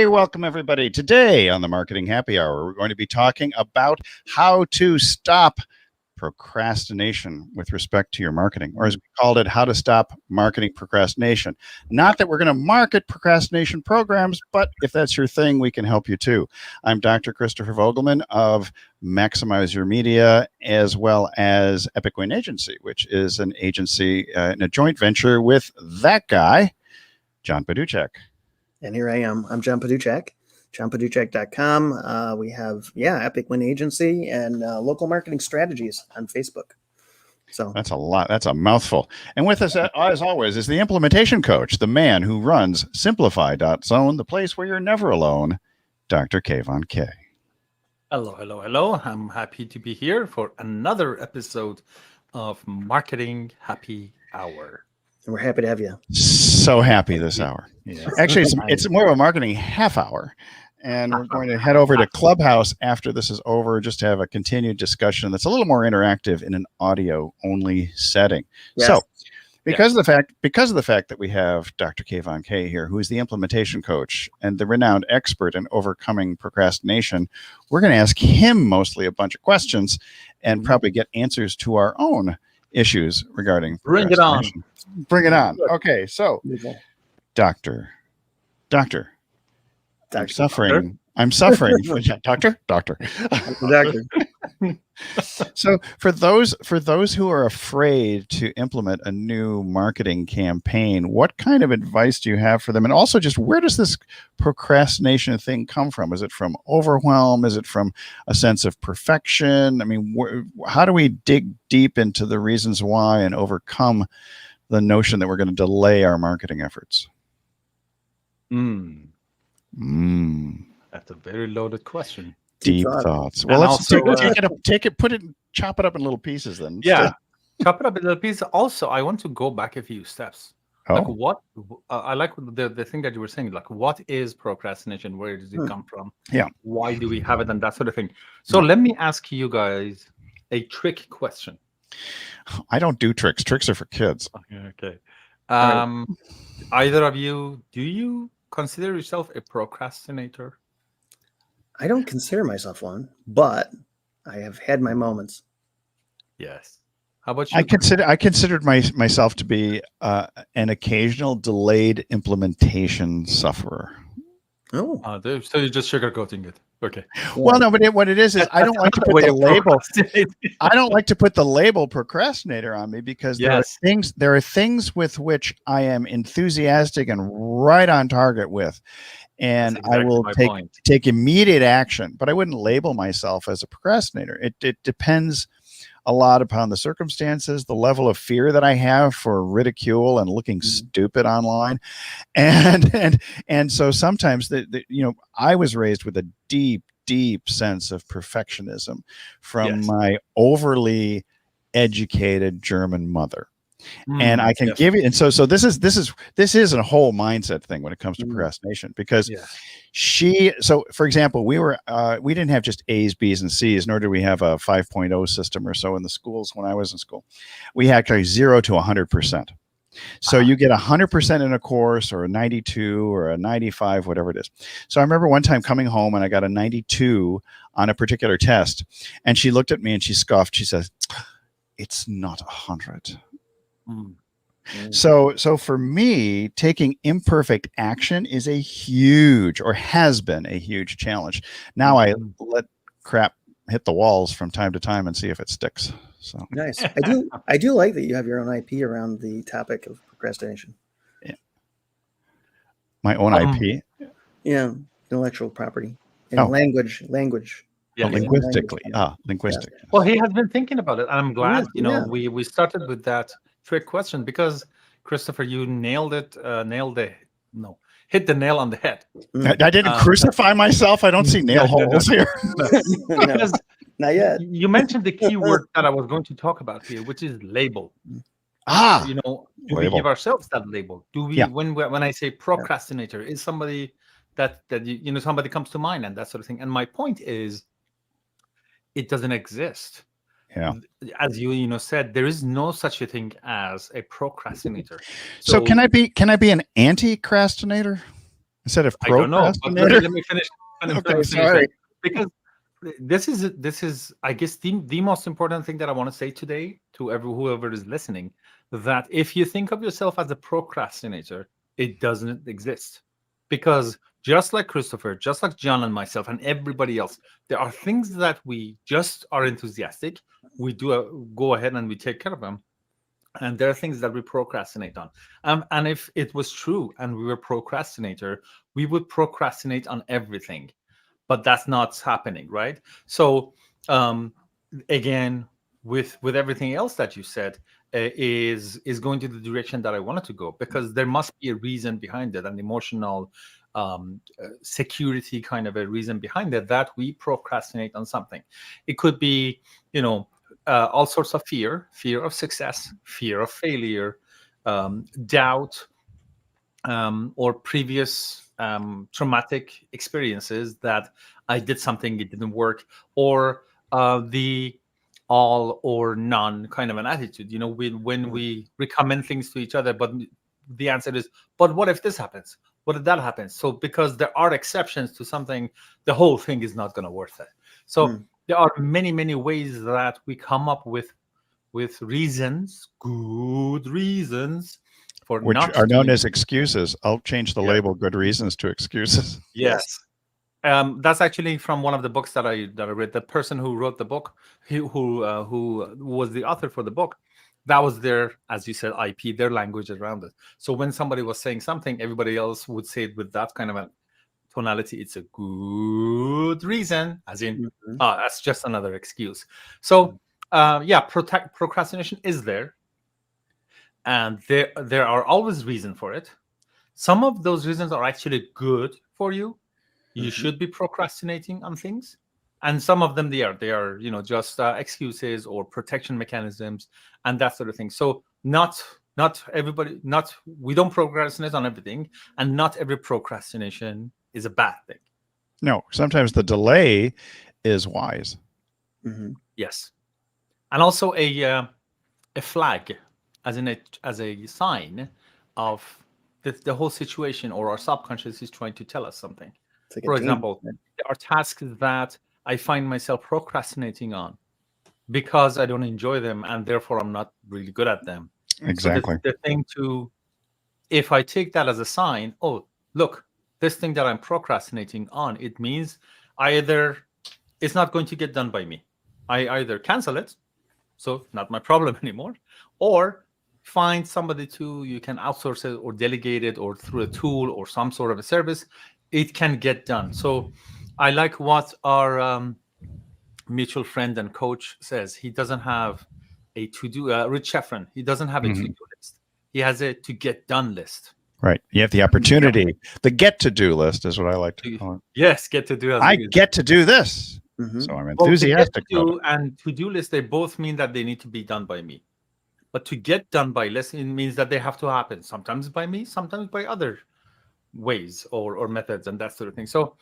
welcome everybody. Today on the Marketing Happy Hour, we're going to be talking about how to stop procrastination with respect to your marketing, or as we called it, how to stop marketing procrastination. Not that we're going to market procrastination programs, but if that's your thing, we can help you too. I'm Dr. Christopher Vogelmann of Maximize Your Media, as well as Epic Win Agency, which is an agency in a joint venture with that guy, John Paduchak. And here I am. I'm John Paduchak, johnpaduchak.com. We have, Epic Win Agency and local marketing strategies on Facebook. So that's a lot. That's a mouthful. And with us, as always, is the implementation coach, the man who runs Simplify.zone, the place where you're never alone, Dr. Kayvon Kay. Hello, hello, hello. I'm happy to be here for another episode of Marketing Happy Hour. And we're happy to have you. So happy this hour. Yeah. Actually, it's more of a marketing half hour. And we're going to head over to Clubhouse after this is over, just to have a continued discussion that's a little more interactive in an audio-only setting. Yes. So, because of the fact that we have Dr. Kayvon Kay here, who is the implementation coach and the renowned expert in overcoming procrastination, we're going to ask him mostly a bunch of questions and probably get answers to our own issues regarding procrastination. Bring it on. Okay, so Doctor. I'm suffering. Doctor. So for those who are afraid to implement a new marketing campaign, what kind of advice do you have for them? And also, just where does this procrastination thing come from? Is it from overwhelm? Is it from a sense of perfection? I mean, how do we dig deep into the reasons why and overcome the notion that we're going to delay our marketing efforts? That's a very loaded question. Deep thoughts. Well, let's chop it up in little pieces then. Yeah, chop it up in little pieces. Also, I want to go back a few steps. Oh. Like what? I like the thing that you were saying. Like, what is procrastination? Where does it come from? Yeah. Why do we have it, and that sort of thing. So let me ask you guys a trick question. I don't do tricks. Tricks are for kids. Okay. Either of you, do you consider yourself a procrastinator? I don't consider myself one, but I have had my moments. Yes. How about you? I considered myself to be an occasional delayed implementation sufferer. Oh, so you're just sugarcoating it. Okay. Well, no, but what it is I don't like to put the label. I don't like to put the label procrastinator on me because there are things with which I am enthusiastic and right on target with. And exactly I will take immediate action, but I wouldn't label myself as a procrastinator. It depends a lot upon the circumstances, the level of fear that I have for ridicule and looking stupid online. And so sometimes I was raised with a deep sense of perfectionism from my overly educated German mother. And I can give you, and so this is a whole mindset thing when it comes to procrastination, because so for example, we didn't have just A's, B's, and C's, nor did we have a 5.0 system or so in the schools when I was in school. We had actually 0 to 100%. So you get 100% in a course, or a 92 or a 95, whatever it is. So I remember one time coming home and I got a 92 on a particular test, and she looked at me and she scoffed. She says, "It's not 100." So for me, taking imperfect action is has been a huge challenge. Now I let crap hit the walls from time to time and see if it sticks. So nice. I do like that you have your own IP around the topic of procrastination. Yeah. My own IP? Yeah, intellectual property and language. Yeah, linguistically. Linguistic. Yeah. Well, he has been thinking about it, and I'm glad. We started with that trick question because Christopher, you hit the nail on the head. I didn't crucify myself. I don't see nail holes here. Because not yet. You mentioned the key word that I was going to talk about here, which is label. Do we give ourselves that label? Do we when I say procrastinator, is somebody that somebody comes to mind and that sort of thing? And my point is, it doesn't exist. Yeah. As you said, there is no such a thing as a procrastinator. So can I be an anti-crastinator? Instead of I don't know, but let me finish. Okay, sorry. Because this is I guess the most important thing that I want to say today to whoever is listening, that if you think of yourself as a procrastinator, it doesn't exist. Because just like Christopher, just like John and myself and everybody else, there are things that we just are enthusiastic. We go ahead and we take care of them. And there are things that we procrastinate on. And if it was true and we were procrastinator, we would procrastinate on everything. But that's not happening, right? So again, with everything else that you said, is going to the direction that I wanted to go, because there must be a reason behind it, an emotional security kind of a reason behind it, that we procrastinate on something. It could be, all sorts of fear of success, fear of failure, doubt, or previous traumatic experiences that I did something, it didn't work, or the all or none kind of an attitude. When we recommend things to each other, but the answer is, but what if this happens? What if that happens? So because there are exceptions to something, the whole thing is not going to worth it. So there are many, many ways that we come up with reasons, good reasons, for which not are known as excuses. I'll change the label "good reasons" to excuses. Yes. That's actually from one of the books that I read. The person who wrote the book, who was the author for the book, that was their, as you said, IP, their language around it. So when somebody was saying something, everybody else would say it with that kind of a tonality. It's a good reason, as in, that's just another excuse. So procrastination is there, and there are always reasons for it. Some of those reasons are actually good for you. You should be procrastinating on things, and some of them they are just excuses or protection mechanisms and that sort of thing. So not everybody, we don't procrastinate on everything, and not every procrastination is a bad thing. No, sometimes the delay is wise. Yes, and also a flag, as a sign of the whole situation, or our subconscious is trying to tell us something. For example, there are tasks that I find myself procrastinating on because I don't enjoy them, and therefore I'm not really good at them. Exactly. So the thing if I take that as a sign, oh, look, this thing that I'm procrastinating on, it means it's not going to get done by me. I either cancel it, so not my problem anymore, or find somebody you can outsource it or delegate it, or through a tool or some sort of a service, it can get done. So I like what our mutual friend and coach says. He doesn't have a to-do, Rich Sheffrin, he doesn't have a to-do list. He has a to-get-done list. Right. You have the opportunity. The get-to-do list is what I like to call it. Yes, get to do. I get to do this. So I'm enthusiastic about it. And to-do list, they both mean that they need to be done by me. But to get done by list, it means that they have to happen sometimes by me, sometimes by other ways or methods and that sort of thing. So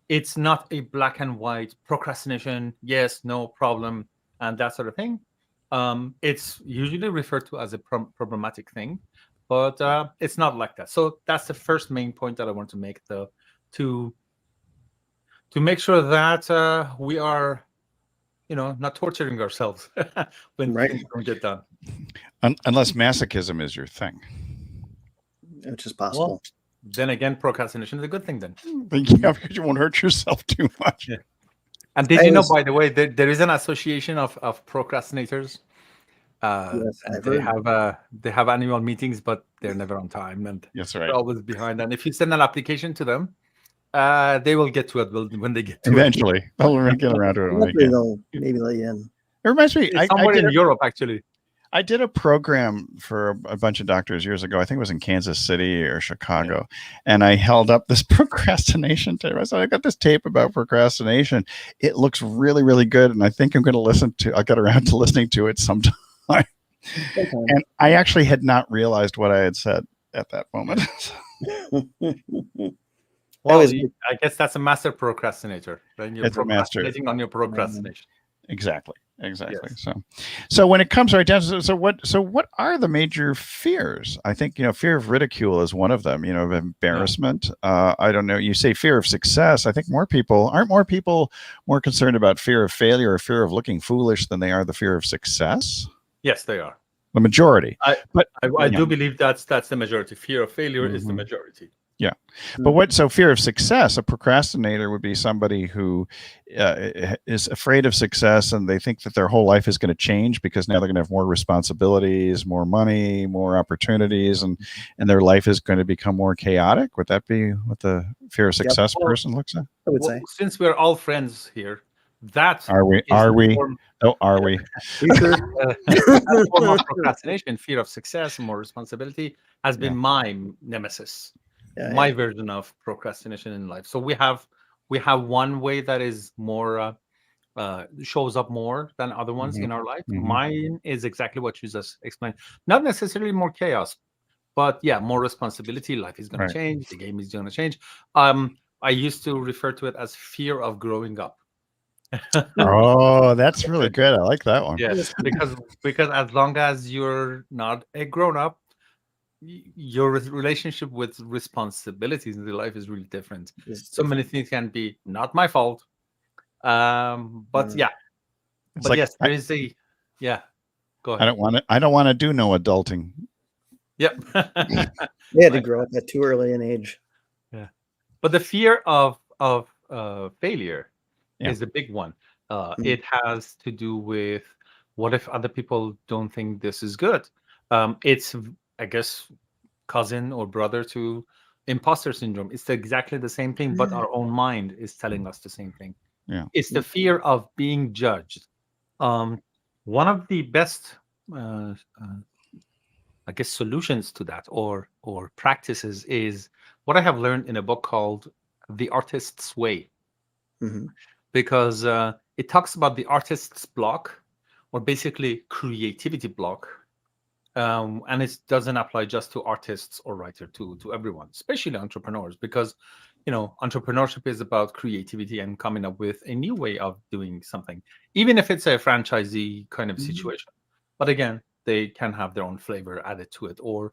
it's not a black and white procrastination, yes, no problem, and that sort of thing. It's usually referred to as a problematic thing, but it's not like that. So that's the first main point that I want to make, though, to make sure that we are not torturing ourselves when things don't get done. Unless masochism is your thing. Which is possible. Well, then again, procrastination is a good thing then. Yeah, because you won't hurt yourself too much. Yeah. And did you know, by the way, there is an association of procrastinators. Yes, they have annual meetings, but they're never on time, and they're always behind. And if you send an application to them, they will get to it when they get to eventually. They'll get around to it. They'll maybe let you in. It reminds me, somewhere in Europe, actually. I did a program for a bunch of doctors years ago. I think it was in Kansas City or Chicago. And I held up this procrastination tape. I said, I got this tape about procrastination. It looks really, really good. And I think I'm going to I'll get around to listening to it sometime. Okay. And I actually had not realized what I had said at that moment. Well, I guess that's a master procrastinator. Then you're procrastinating on your procrastination. Exactly. Yes. So when it comes right down to what are the major fears? I think fear of ridicule is one of them. Of embarrassment. I don't know. You say fear of success. I think aren't more people more concerned about fear of failure or fear of looking foolish than they are the fear of success? Yes, they are. The majority. I do believe that's the majority. Fear of failure is the majority. Yeah. But so fear of success, a procrastinator would be somebody who is afraid of success, and they think that their whole life is going to change because now they're going to have more responsibilities, more money, more opportunities, and their life is going to become more chaotic. Would that be what the fear of success person looks at? I would say. Since we're all friends here, that are we? Are we? Are we? That form of procrastination, fear of success, more responsibility, has been my nemesis. My version of procrastination in life. So we have one way that is more shows up more than other ones in our life. Mine is exactly what you just explained. Not necessarily more chaos, but more responsibility. Life is going to change. The game is going to change. I used to refer to it as fear of growing up. Oh, that's really good. I like that one. Yes, because as long as you're not a grown up, your relationship with responsibilities in life is really different. So many things can be not my fault. But yes, there is a go ahead. I don't want to do no adulting. Yep. They had to grow up at too early an age. Yeah. But the fear of failure is a big one. It has to do with what if other people don't think this is good? It's, I guess, cousin or brother to imposter syndrome. It's exactly the same thing, but our own mind is telling us the same thing. Yeah. It's the fear of being judged. One of the best, I guess, solutions to that or practices is what I have learned in a book called The Artist's Way. Because it talks about the artist's block, or basically creativity block. And it doesn't apply just to artists or writers, to everyone, especially entrepreneurs, because entrepreneurship is about creativity and coming up with a new way of doing something, even if it's a franchisee kind of situation. But again, they can have their own flavor added to it, or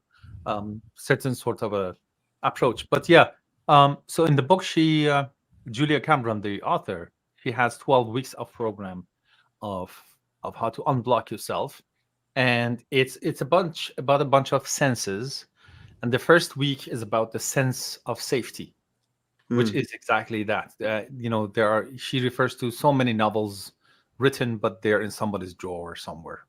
certain sort of a approach. But so in the book, Julia Cameron, the author, she has 12 weeks of program of how to unblock yourself. And it's about a bunch of senses, and the first week is about the sense of safety, which is exactly that. She refers to so many novels written, but they're in somebody's drawer somewhere.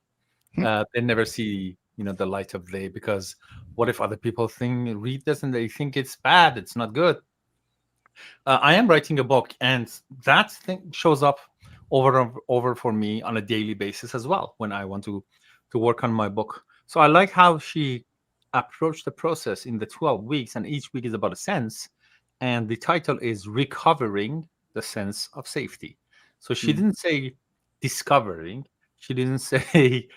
They never see the light of day, because what if other people read this and they think it's bad, it's not good. I am writing a book, and that thing shows up over and over for me on a daily basis as well when I want to work on my book. So I like how she approached the process in the 12 weeks, and each week is about a sense, and the title is Recovering the Sense of Safety. So she didn't say discovering, she didn't say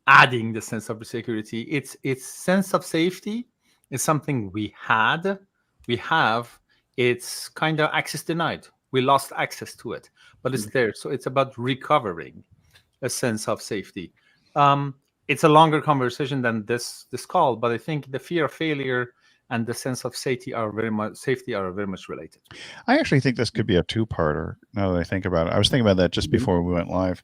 adding the sense of security. It's sense of safety is something we have. It's kind of access denied. We lost access to it, but it's there. So it's about recovering a sense of safety. It's a longer conversation than this call, but I think the fear of failure and the sense of safety are very much related. I actually think this could be a two-parter. Now that I think about it, I was thinking about that just before we went live,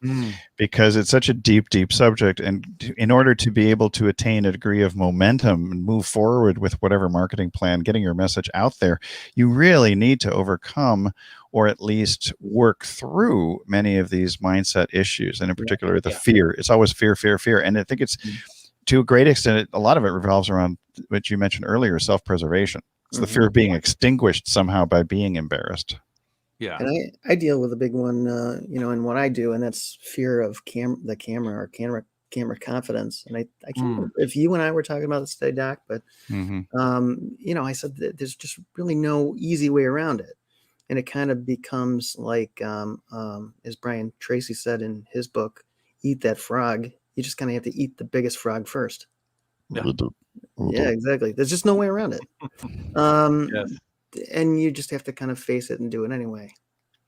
because it's such a deep subject, and in order to be able to attain a degree of momentum and move forward with whatever marketing plan, getting your message out there, you really need to overcome, or at least work through, many of these mindset issues, and in particular the fear. It's always fear, and I think it's to a great extent, a lot of it revolves around what you mentioned earlier, self-preservation. It's the fear of being extinguished somehow by being embarrassed. Yeah. And I deal with a big one, in what I do, and that's fear of the camera confidence. And I can't remember if you and I were talking about this today, Doc, but, I said that there's just really no easy way around it. And it kind of becomes like, as Brian Tracy said in his book, Eat That Frog. You just kind of have to eat the biggest frog first. Yeah, exactly. There's just no way around it. And you just have to kind of face it and do it anyway.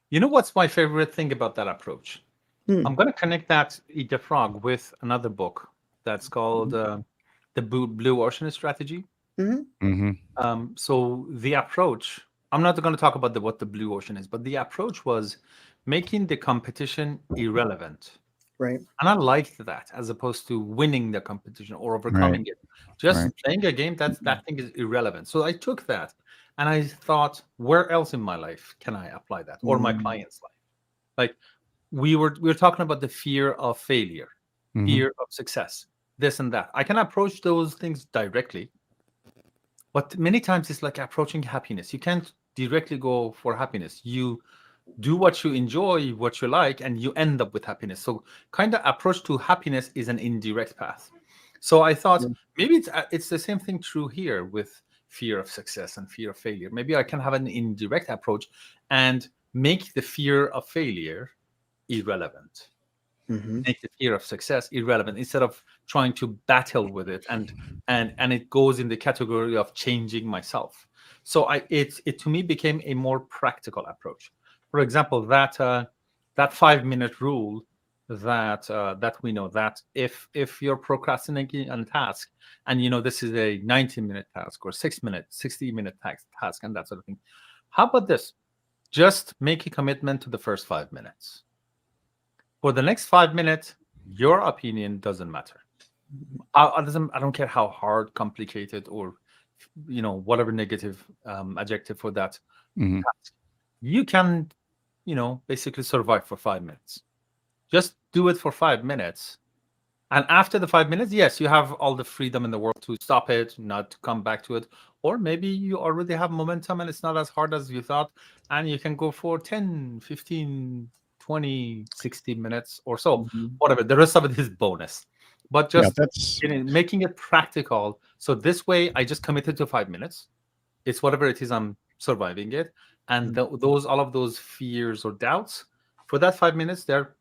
You know what's my favorite thing about that approach? I'm going to connect that Eat the Frog with another book that's called The Blue Ocean Strategy. So the approach, I'm not going to talk about what the blue ocean is, but the approach was making the competition irrelevant. Right. And I liked that, as opposed to winning the competition or overcoming it. Just playing a game, that thing is irrelevant. So I took that and I thought, where else in my life can I apply that, or my client's life? Like we were talking about the fear of failure, fear of success, this and that. I can approach those things directly, but many times it's like approaching happiness. You can't directly go for happiness. You do what you enjoy, what you like, and you end up with happiness. So kind of approach to happiness is an indirect path. So I thought maybe it's the same thing true here with fear of success and fear of failure. Maybe I can have an indirect approach and make the fear of failure irrelevant. Make the fear of success irrelevant instead of trying to battle with it, and it goes in the category of changing myself. So it to me became a more practical approach. For example, that 5-minute rule that we know that if you're procrastinating on a task and this is a 90-minute task or 60-minute task and that sort of thing, how about this? Just make a commitment to the first 5 minutes. For the next 5 minutes, your opinion doesn't matter. I don't care how hard, complicated, or whatever negative adjective for that task. You can, basically survive for 5 minutes. Just do it for 5 minutes. And after the 5 minutes, yes, you have all the freedom in the world to stop it, not to come back to it. Or maybe you already have momentum and it's not as hard as you thought. And you can go for 10, 15, 20, 60 minutes or so, whatever. The rest of it is bonus. But just making it practical. So this way, I just committed to 5 minutes. It's whatever it is, I'm surviving it. And all of those fears or doubts, for that 5 minutes, they're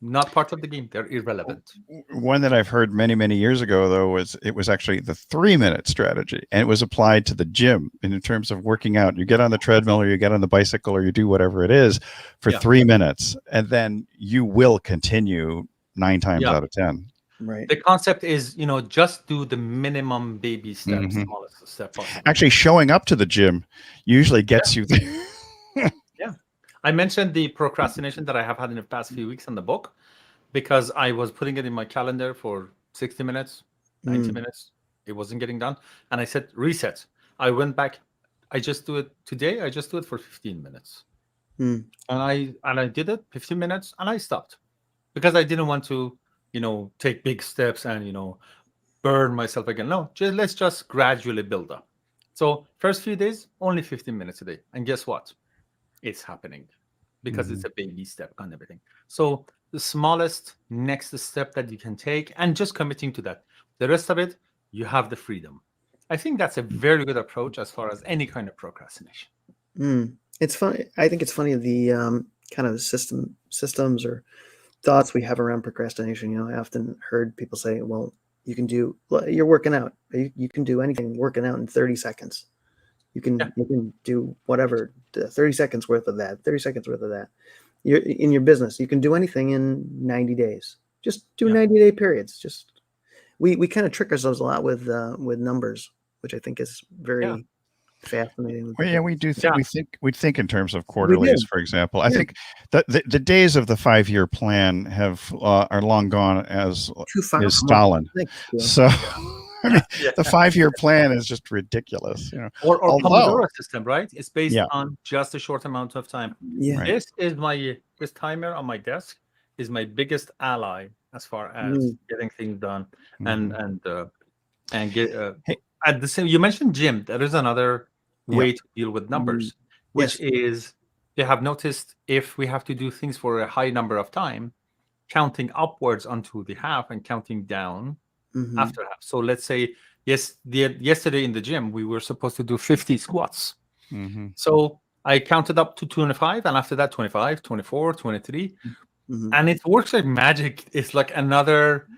not part of the game. They're irrelevant. One that I've heard many, many years ago, though, was actually the 3-minute strategy. And it was applied to the gym in terms of working out. You get on the treadmill or you get on the bicycle or you do whatever it is for 3 minutes. And then you will continue 9 times out of 10. Right. The concept is, just do the minimum baby steps, smallest step possible. Actually, showing up to the gym usually gets you there. I mentioned the procrastination that I have had in the past few weeks on the book because I was putting it in my calendar for 60 minutes, 90 minutes. It wasn't getting done. And I said, reset. I went back. I just do it today. I just do it for 15 minutes. And I did it 15 minutes and I stopped because I didn't want to, take big steps and, burn myself again. No, let's just gradually build up. So first few days, only 15 minutes a day. And guess what? It's happening because it's a baby step kind of everything. So the smallest next step that you can take and just committing to that. The rest of it, you have the freedom. I think that's a very good approach as far as any kind of procrastination. It's funny. I think it's funny the kind of systems or thoughts we have around procrastination. I often heard people say, well, you're working out. You can do anything working out in 30 seconds. You can do whatever, 30 seconds worth of that, 30 seconds worth of that. You're in your business. You can do anything in 90 days. Just do 90-day periods. Just we kind of trick ourselves a lot with numbers, which I think is very fascinating. Well, we do. We think in terms of quarterlies, for example. I think that the days of the 5-year plan are long gone, as is Stalin. So. I mean, the 5-year plan is just ridiculous. Or Pomodoro system, right? It's based on just a short amount of time. Yeah. This timer on my desk is my biggest ally as far as getting things done and get at the same. You mentioned gym. There is another way to deal with numbers, which is you have noticed if we have to do things for a high number of time, counting upwards onto the half and counting down. After half. So let's say yesterday in the gym we were supposed to do 50 squats. So I counted up to 25 and after that 25, 24, 23 and it works like magic. It's like another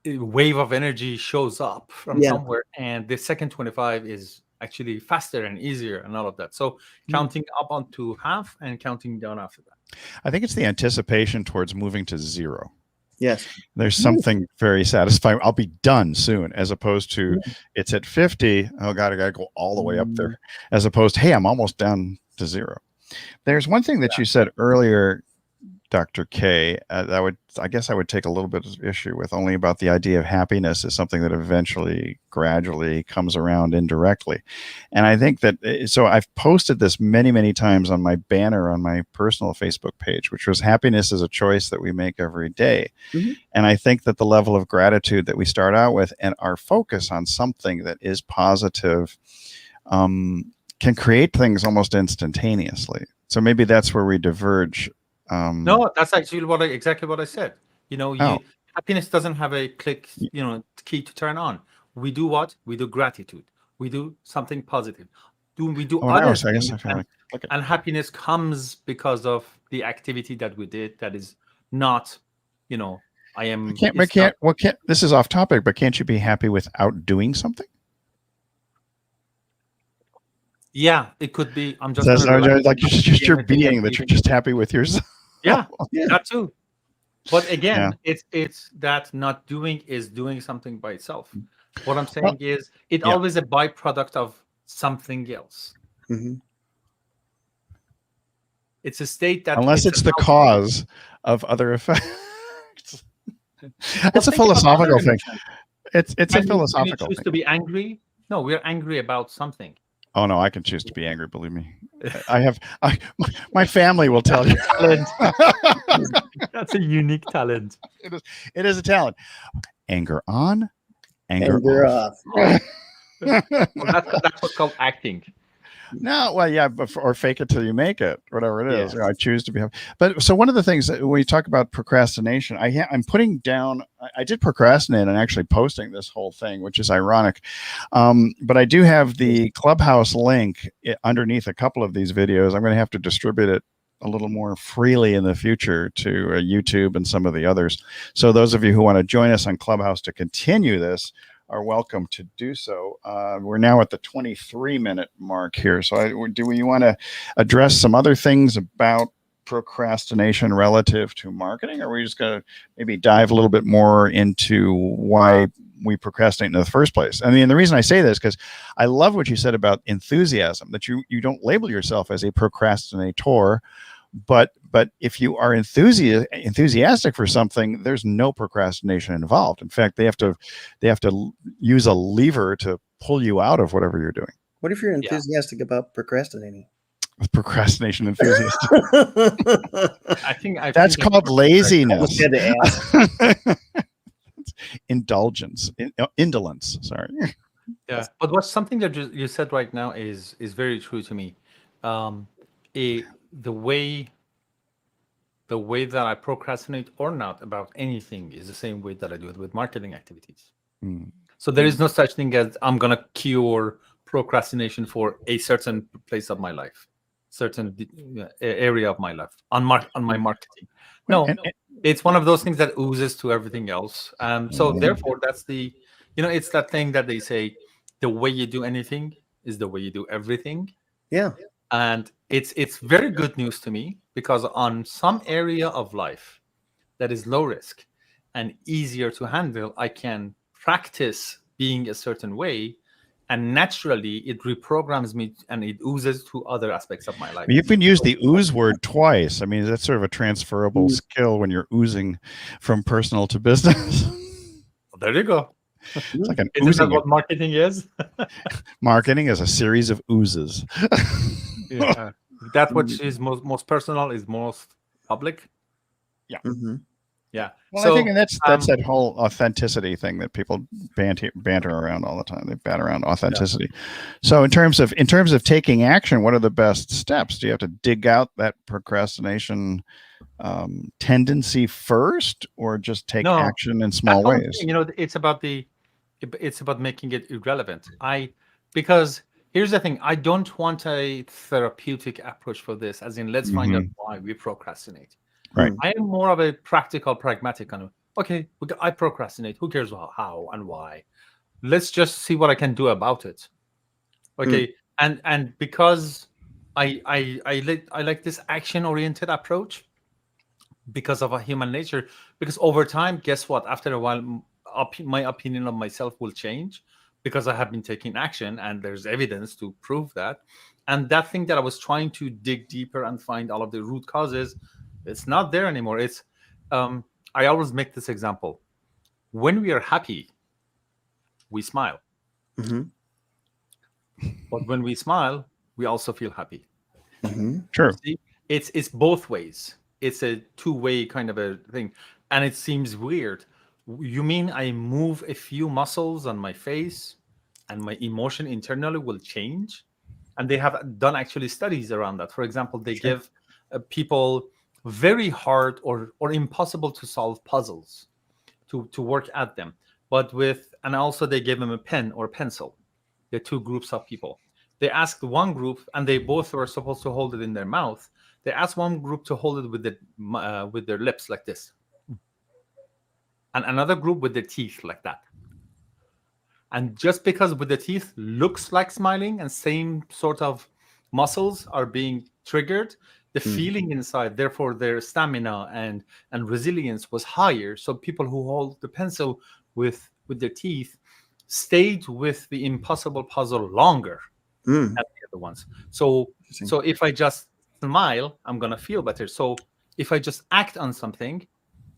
wave of energy shows up from somewhere and the second 25 is actually faster and easier and all of that. So counting up onto half and counting down after that. I think it's the anticipation towards moving to 0. Yes. There's something very satisfying. I'll be done soon, as opposed to it's at 50. Oh God, I got to go all the way up there. As opposed to, hey, I'm almost down to 0. There's one thing that you said earlier, Dr. K, I guess I would take a little bit of issue with, only about the idea of happiness is something that eventually, gradually comes around indirectly. And I think that, so I've posted this many, many times on my banner on my personal Facebook page, which was happiness is a choice that we make every day. And I think that the level of gratitude that we start out with and our focus on something that is positive can create things almost instantaneously. So maybe that's where we diverge. No, that's actually exactly what I said. Happiness doesn't have a click, key to turn on. We do what? We do gratitude. We do something positive. We do other things, and happiness comes because of the activity that we did. That is not, I am. This is off topic, but can't you be happy without doing something? Yeah, it could be. I'm just like just your being that you're just happy with yourself. Yeah, that too. But again, it's that not doing is doing something by itself. What I'm saying is it's always a byproduct of something else. It's a state that, unless it's the cause of other effects. It's a philosophical thing. It's a philosophical thing. Choose to be angry? No, we're angry about something. Oh no, I can choose to be angry. Believe me, my family will tell you. That's a unique talent. It is a talent. Anger on, anger off. Well, that's what's called acting. No, well, yeah, or fake it till you make it, whatever it is. I choose to be happy. But so one of the things that when we talk about procrastination, I'm putting down. I did procrastinate and actually posting this whole thing, which is ironic. But I do have the Clubhouse link underneath a couple of these videos. I'm going to have to distribute it a little more freely in the future to YouTube and some of the others. So those of you who want to join us on Clubhouse to continue this are welcome to do so. We're now at the 23-minute mark here. So do we want to address some other things about procrastination relative to marketing? Or are we just going to maybe dive a little bit more into why we procrastinate in the first place? I mean, the reason I say this is because I love what you said about enthusiasm, that you don't label yourself as a procrastinator, but if you are enthusiastic for something, there's no procrastination involved. In fact, they have to use a lever to pull you out of whatever you're doing. What if you're enthusiastic about procrastinating? Procrastination enthusiast. I think that's called laziness. Indulgence, indolence. Sorry. Yeah, but what's something that you said right now is very true to me. The way that I procrastinate or not about anything is the same way that I do it with marketing activities. So there is no such thing as I'm going to cure procrastination for a certain place of my life, certain area of my life on my marketing. No, it's one of those things that oozes to everything else. So therefore, that's it's that thing that they say, the way you do anything is the way you do everything. Yeah. And it's very good news to me, because on some area of life that is low risk and easier to handle, I can practice being a certain way, and naturally it reprograms me and it oozes to other aspects of my life. You can use the ooze word twice. I mean, that's sort of a transferable skill when you're oozing from personal to business. Well, there you go. It's like an Isn't that what marketing is? Marketing is a series of oozes. Yeah, that which is most personal is most public. Yeah. Yeah. Well, so, I think that's that whole authenticity thing that people banter around all the time. They bat around authenticity. Yeah. So in terms of taking action, what are the best steps? Do you have to dig out that procrastination tendency first, or just take action in small ways? It's about making it irrelevant. Because here's the thing, I don't want a therapeutic approach for this, as in let's find out why we procrastinate. Right. I am more of a practical, pragmatic kind of, okay, I procrastinate. Who cares how and why? Let's just see what I can do about it. Okay. And because I like this action-oriented approach because of a human nature. Because over time, guess what? After a while, my opinion of myself will change because I have been taking action, and there's evidence to prove that. And that thing that I was trying to dig deeper and find all of the root causes, it's not there anymore. It's I always make this example. When we are happy, we smile. Mm-hmm. But when we smile, we also feel happy. Mm-hmm. True. See? It's both ways. It's a two-way kind of a thing. And it seems weird. You mean I move a few muscles on my face and my emotion internally will change? And they have done actually studies around that. For example, they give people very hard or impossible to solve puzzles to work at them. And also they gave them a pen or pencil. The two groups of people. They asked one group, and they both were supposed to hold it in their mouth. They asked one group to hold it with their lips like this, and another group with their teeth like that. And just because with the teeth looks like smiling and same sort of muscles are being triggered, the feeling inside, therefore their stamina and resilience was higher. So people who hold the pencil with their teeth stayed with the impossible puzzle longer than the other ones. So if I just smile, I'm gonna feel better. So if I just act on something,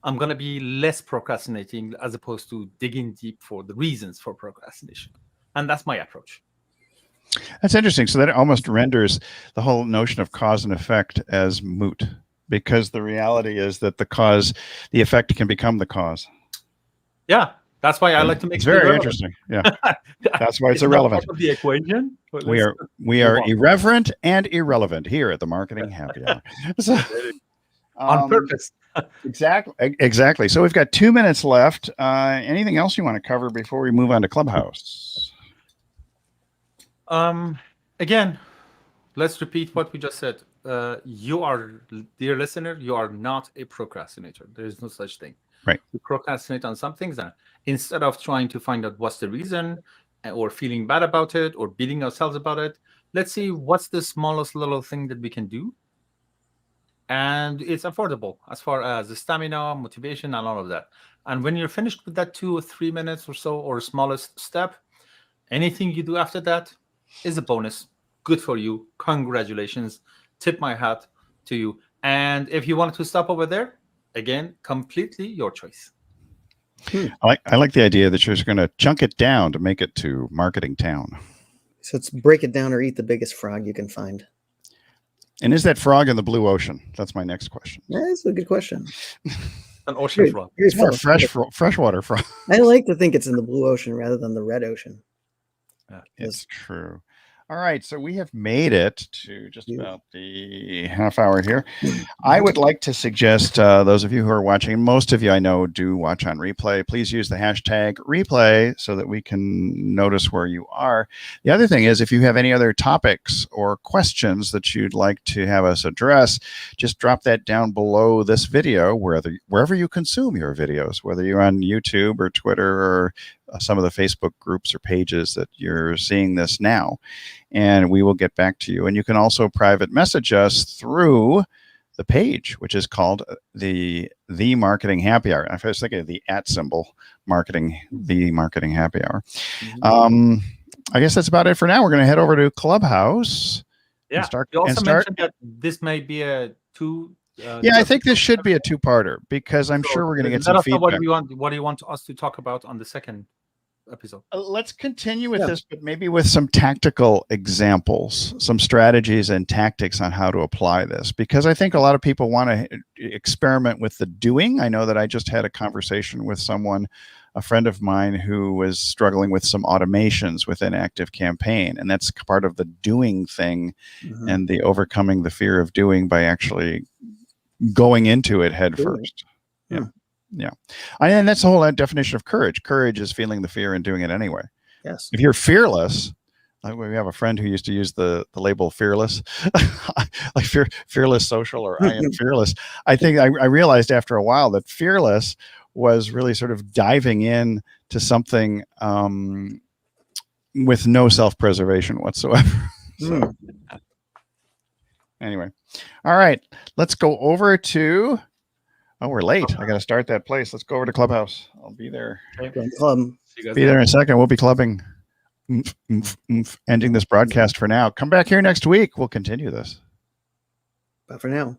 I'm gonna be less procrastinating as opposed to digging deep for the reasons for procrastination. And that's my approach. That's interesting. So that almost renders the whole notion of cause and effect as moot, because the reality is that the effect can become the cause. Yeah. That's why I like to make it's very interesting. Yeah, that's why it's irrelevant. Part of the equation. We are irreverent and irrelevant here at the Marketing Happy Hour. So, on purpose. Exactly. So we've got 2 minutes left. Anything else you want to cover before we move on to Clubhouse? Again, let's repeat what we just said. Dear listener, you are not a procrastinator. There is no such thing. Right. We procrastinate on some things, and instead of trying to find out what's the reason or feeling bad about it or beating ourselves about it, let's see what's the smallest little thing that we can do. And it's affordable as far as the stamina, motivation, and all of that. And when you're finished with that 2 or 3 minutes or so, or smallest step, anything you do after that is a bonus. Good for you. Congratulations. Tip my hat to you. And if you wanted to stop over there, again, completely your choice. I like the idea that you're just going to chunk it down to make it to Marketing Town. So it's break it down or eat the biggest frog you can find. And is that frog in the blue ocean? That's my next question. That's a good question. An ocean frog. It's more freshwater frog. I like to think it's in the blue ocean rather than the red ocean. Yeah, it's true. All right, so we have made it to just about the half hour here. I would like to suggest those of you who are watching, most of you I know do watch on replay, please use the hashtag replay so that we can notice where you are. The other thing is, if you have any other topics or questions that you'd like to have us address, just drop that down below this video, wherever you consume your videos, whether you're on YouTube or Twitter or some of the Facebook groups or pages that you're seeing this now, and we will get back to you. And you can also private message us through the page, which is called the Marketing Happy Hour. I was thinking of the @ symbol, the Marketing Happy Hour. I guess that's about it for now. We're going to head over to Clubhouse. Yeah. You also mentioned that this may be a two. I think this should be a two-parter because I'm sure we're going to get some feedback. What do you want us to talk about on the second episode? Let's continue with this, but maybe with some tactical examples, some strategies and tactics on how to apply this, because I think a lot of people want to experiment with the doing. I know that I just had a conversation with a friend of mine who was struggling with some automations within ActiveCampaign, and that's part of the doing thing and the overcoming the fear of doing by actually going into it head first. Yeah. And that's the whole definition of courage. Courage is feeling the fear and doing it anyway. Yes. If you're fearless, we have a friend who used to use the label fearless, like fearless social, or I am fearless. I think I realized after a while that fearless was really sort of diving in to something with no self-preservation whatsoever. So. Anyway, all right. Let's go over to. Oh, we're late. I got to start that place. Let's go over to Clubhouse. I'll be there. Be there in a second. We'll be clubbing. Ending this broadcast for now. Come back here next week. We'll continue this. But for now.